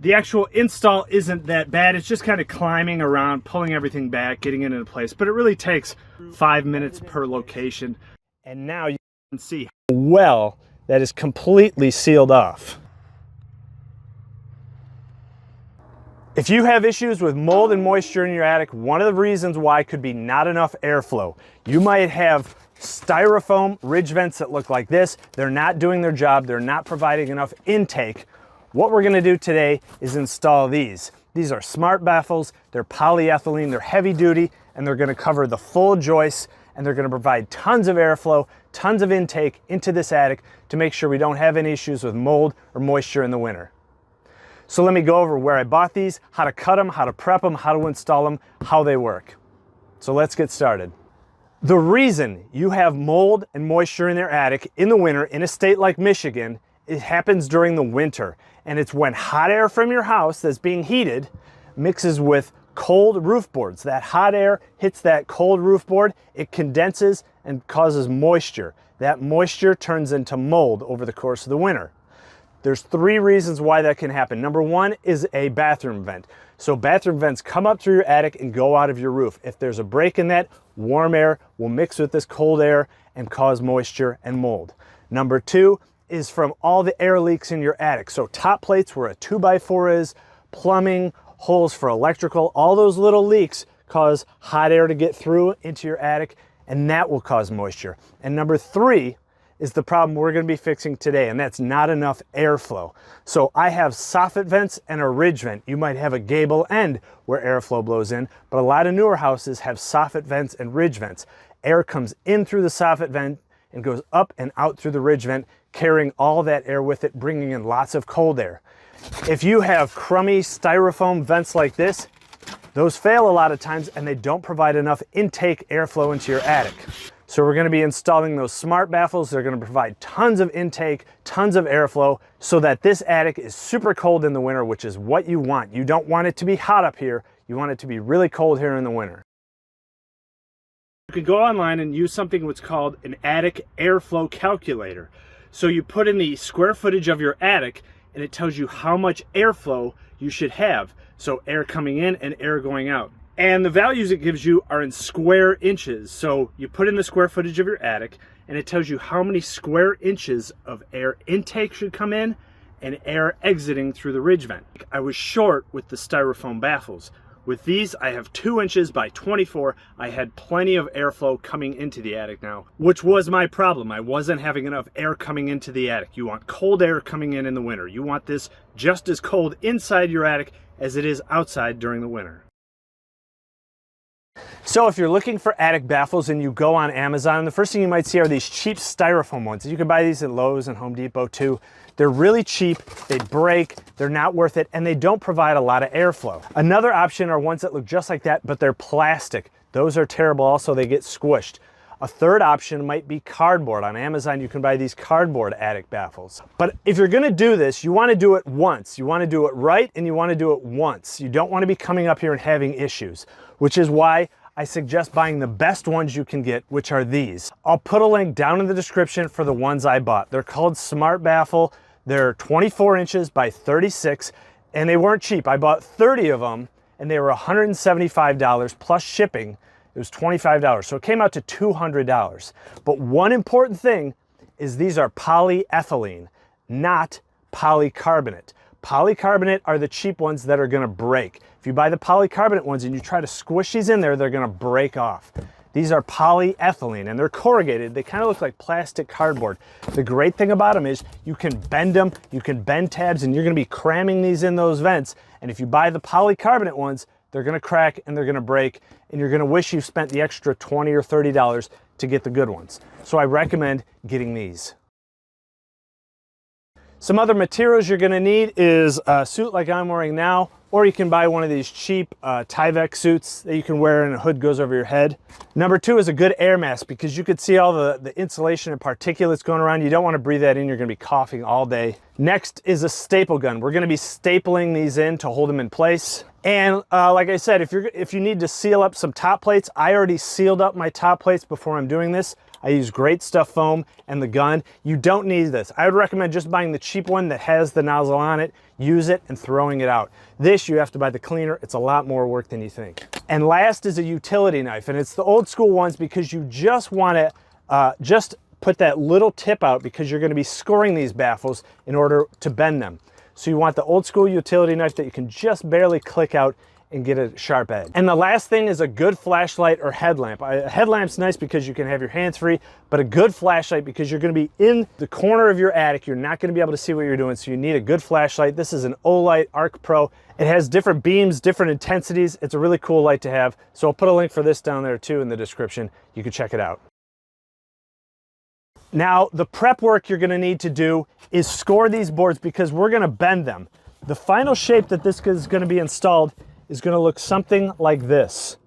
The actual install isn't that bad. It's just kind of climbing around, pulling everything back, getting it into place, but it really takes 5 minutes per location. And now you can see how well that is completely sealed off. If you have issues with mold and moisture in your attic, one of the reasons why could be not enough airflow. You might have styrofoam ridge vents that look like this. They're not doing their job. They're not providing enough intake. What we're gonna do today is install these. These are smart baffles. They're polyethylene, they're heavy duty, and they're gonna cover the full joist, and they're gonna provide tons of airflow, tons of intake into this attic to make sure we don't have any issues with mold or moisture in the winter. So let me go over where I bought these, how to cut them, how to prep them, how to install them, how they work. So let's get started. The reason you have mold and moisture in their attic in the winter in a state like Michigan, it happens during the winter. And it's when hot air from your house that's being heated mixes with cold roof boards. That hot air hits that cold roof board, it condenses and causes moisture. That moisture turns into mold over the course of the winter. There's 3 reasons why that can happen. Number 1 is a bathroom vent. So bathroom vents come up through your attic and go out of your roof. If there's a break in that, warm air will mix with this cold air and cause moisture and mold. Number 2 is from all the air leaks in your attic. So top plates where a 2x4 is, plumbing, holes for electrical, all those little leaks cause hot air to get through into your attic, and that will cause moisture. And number 3 is the problem we're gonna be fixing today, and that's not enough airflow. So I have soffit vents and a ridge vent. You might have a gable end where airflow blows in, but a lot of newer houses have soffit vents and ridge vents. Air comes in through the soffit vent and goes up and out through the ridge vent, carrying all that air with it, bringing in lots of cold air. If you have crummy styrofoam vents like this, those fail a lot of times and they don't provide enough intake airflow into your attic. So we're gonna be installing those smart baffles. They're gonna provide tons of intake, tons of airflow, so that this attic is super cold in the winter, which is what you want. You don't want it to be hot up here. You want it to be really cold here in the winter. You can go online and use something what's called an attic airflow calculator. So you put in the square footage of your attic and it tells you how much airflow you should have. So air coming in and air going out. And the values it gives you are in square inches. So you put in the square footage of your attic and it tells you how many square inches of air intake should come in and air exiting through the ridge vent. I was short with the styrofoam baffles. With these, I have 2 inches by 24. I had plenty of airflow coming into the attic now, which was my problem. I wasn't having enough air coming into the attic. You want cold air coming in the winter. You want this just as cold inside your attic as it is outside during the winter. So if you're looking for attic baffles and you go on Amazon, the first thing you might see are these cheap styrofoam ones. You can buy these at Lowe's and Home Depot too. They're really cheap, they break, they're not worth it, and they don't provide a lot of airflow. Another option are ones that look just like that, but they're plastic. Those are terrible also, they get squished. A third option might be cardboard. On Amazon, you can buy these cardboard attic baffles. But if you're gonna do this, you wanna do it once. You wanna do it right, and you wanna do it once. You don't wanna be coming up here and having issues, which is why I suggest buying the best ones you can get, which are these. I'll put a link down in the description for the ones I bought. They're called Smart Baffle. They're 24 inches by 36, and they weren't cheap. I bought 30 of them, and they were $175 plus shipping. It was $25, so it came out to $200. But one important thing is these are polyethylene, not polycarbonate. Polycarbonate are the cheap ones that are gonna break. If you buy the polycarbonate ones and you try to squish these in there, they're gonna break off. These are polyethylene and they're corrugated. They kind of look like plastic cardboard. The great thing about them is you can bend them, you can bend tabs, and you're gonna be cramming these in those vents. And if you buy the polycarbonate ones, they're gonna crack and they're gonna break, and you're gonna wish you spent the extra $20 or $30 to get the good ones. So I recommend getting these. Some other materials you're gonna need is a suit like I'm wearing now, or you can buy one of these cheap Tyvek suits that you can wear and a hood goes over your head. Number 2 is a good air mask, because you could see all the insulation and particulates going around. You don't wanna breathe that in, you're gonna be coughing all day. Next is a staple gun. We're gonna be stapling these in to hold them in place. And like I said, if you need to seal up some top plates, I already sealed up my top plates before I'm doing this. I use Great Stuff foam and the gun. You don't need this. I would recommend just buying the cheap one that has the nozzle on it, use it, and throwing it out. This, you have to buy the cleaner. It's a lot more work than you think. And last is a utility knife, and it's the old school ones because you just want to just put that little tip out because you're going to be scoring these baffles in order to bend them. So you want the old school utility knife that you can just barely click out and get a sharp edge. And the last thing is a good flashlight or headlamp. A headlamp's nice because you can have your hands free, but a good flashlight because you're going to be in the corner of your attic. You're not going to be able to see what you're doing, so you need a good flashlight. This is an Olight Arc Pro. It has different beams, different intensities. It's a really cool light to have. So I'll put a link for this down there too in the description. You can check it out. Now, the prep work you're going to need to do is score these boards because we're going to bend them. The final shape that this is going to be installed is going to look something like this.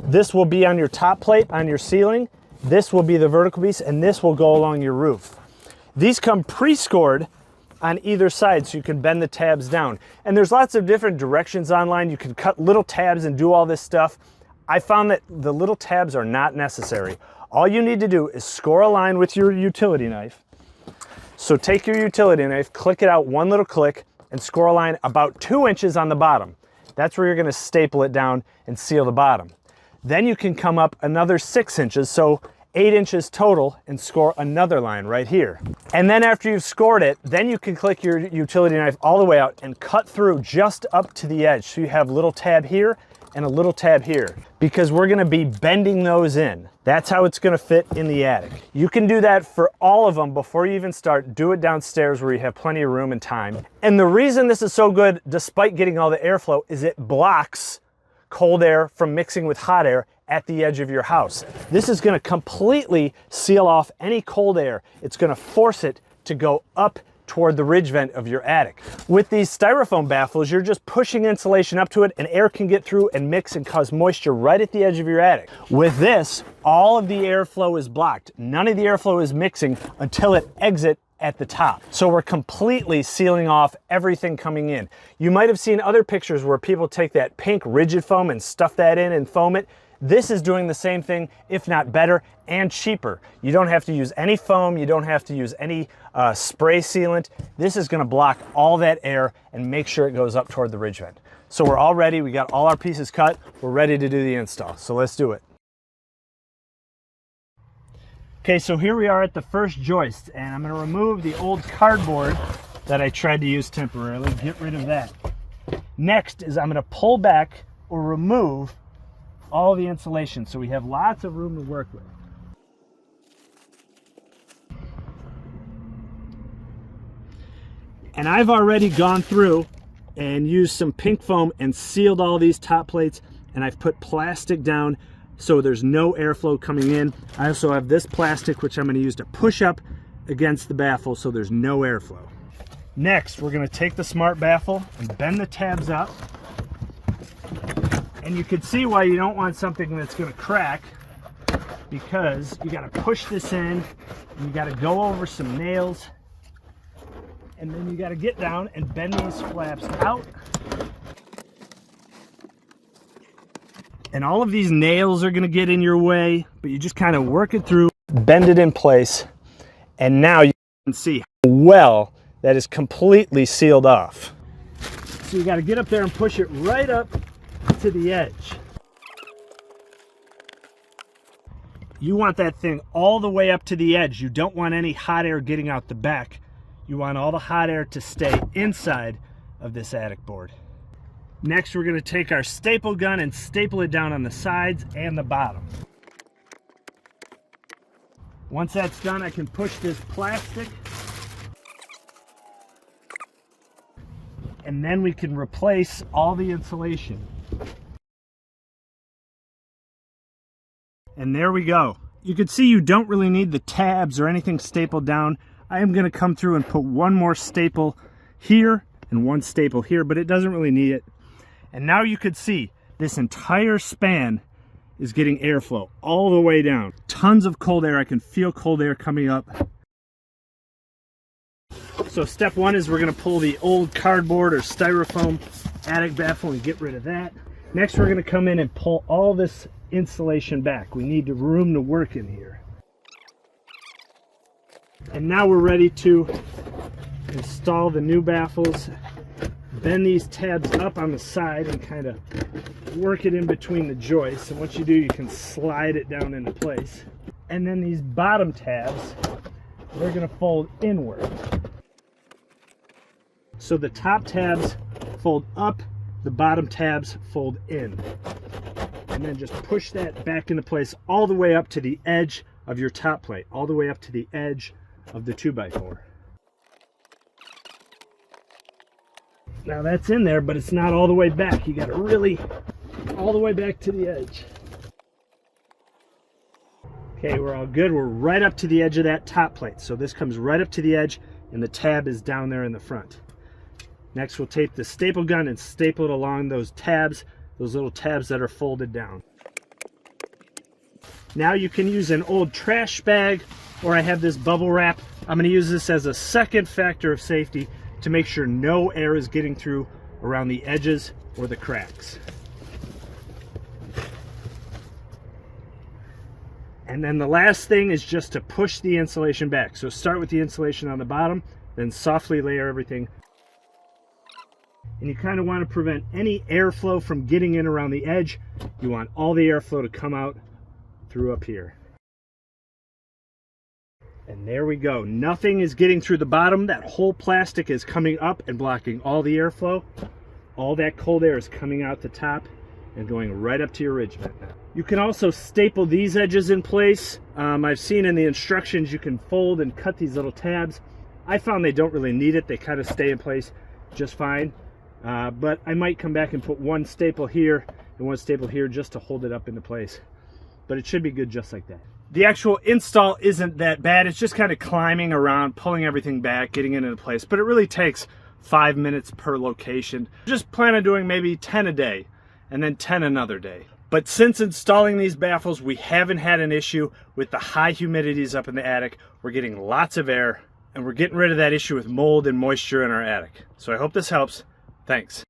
This will be on your top plate on your ceiling. This will be the vertical piece, and this will go along your roof. These come pre-scored on either side so you can bend the tabs down. And there's lots of different directions online. You can cut little tabs and do all this stuff. I found that the little tabs are not necessary. All you need to do is score a line with your utility knife. So take your utility knife, click it out one little click, and score a line about 2 inches on the bottom. That's where you're going to staple it down and seal the bottom. Then you can come up another 6 inches, so 8 inches total, and score another line right here. And then after you've scored it, then you can click your utility knife all the way out and cut through just up to the edge. So you have a little tab here and a little tab here, because we're going to be bending those in. That's how it's going to fit in the attic. You can do that for all of them before you even start. Do it downstairs where you have plenty of room and time. And the reason this is so good, despite getting all the airflow, is it blocks cold air from mixing with hot air at the edge of your house. This is going to completely seal off any cold air. It's going to force it to go up toward the ridge vent of your attic. With these styrofoam baffles, you're just pushing insulation up to it and air can get through and mix and cause moisture right at the edge of your attic. With this, all of the airflow is blocked. None of the airflow is mixing until it exits at the top. So we're completely sealing off everything coming in. You might have seen other pictures where people take that pink rigid foam and stuff that in and foam it. This is doing the same thing, if not better, and cheaper. You don't have to use any foam, you don't have to use any spray sealant. This is gonna block all that air and make sure it goes up toward the ridge vent. So we're all ready, we got all our pieces cut, we're ready to do the install. So let's do it. Okay, so here we are at the first joist, and I'm gonna remove the old cardboard that I tried to use temporarily, get rid of that. Next is I'm gonna pull back or remove all the insulation, so we have lots of room to work with. And I've already gone through and used some pink foam and sealed all these top plates, and I've put plastic down so there's no airflow coming in. I also have this plastic which I'm going to use to push up against the baffle so there's no airflow. Next, we're going to take the smart baffle and bend the tabs up. And you can see why you don't want something that's going to crack, because you got to push this in, and you got to go over some nails, and then you got to get down and bend these flaps out. And all of these nails are going to get in your way, but you just kind of work it through, bend it in place, and now you can see how well that is completely sealed off. So you got to get up there and push it right up to the edge. You want that thing all the way up to the edge. You don't want any hot air getting out the back. You want all the hot air to stay inside of this attic board. Next, we're going to take our staple gun and staple it down on the sides and the bottom. Once that's done, I can push this plastic, and then we can replace all the insulation. And there we go. You can see you don't really need the tabs or anything stapled down. I am going to come through and put one more staple here and one staple here, but it doesn't really need it. And now you could see this entire span is getting airflow all the way down. Tons of cold air. I can feel cold air coming up. So step one is we're going to pull the old cardboard or styrofoam attic baffle and get rid of that. Next, we're going to come in and pull all this insulation back. We need room to work in here. And now we're ready to install the new baffles. Bend these tabs up on the side and kind of work it in between the joists. And what you do, you can slide it down into place. And then these bottom tabs, they're going to fold inward. So the top tabs fold up, the bottom tabs fold in. And then just push that back into place all the way up to the edge of your top plate, all the way up to the edge of the 2x4. Now that's in there, but it's not all the way back. You got to really all the way back to the edge. Okay, we're all good. We're right up to the edge of that top plate. So this comes right up to the edge and the tab is down there in the front. Next, we'll take the staple gun and staple it along those tabs, those little tabs that are folded down. Now you can use an old trash bag, or I have this bubble wrap. I'm going to use this as a second factor of safety to make sure no air is getting through around the edges or the cracks. And then the last thing is just to push the insulation back. So start with the insulation on the bottom, then softly layer everything. And you kind of want to prevent any airflow from getting in around the edge. You want all the airflow to come out through up here. And there we go. Nothing is getting through the bottom. That whole plastic is coming up and blocking all the airflow. All that cold air is coming out the top and going right up to your ridge vent. You can also staple these edges in place. I've seen in the instructions you can fold and cut these little tabs. I found they don't really need it. They kind of stay in place just fine. But I might come back and put one staple here and one staple here just to hold it up into place. But it should be good just like that. The actual install isn't that bad. It's just kind of climbing around, pulling everything back, getting it into place. But it really takes 5 minutes per location. Just plan on doing maybe 10 a day and then 10 another day. But since installing these baffles, we haven't had an issue with the high humidities up in the attic. We're getting lots of air and we're getting rid of that issue with mold and moisture in our attic. So I hope this helps. Thanks.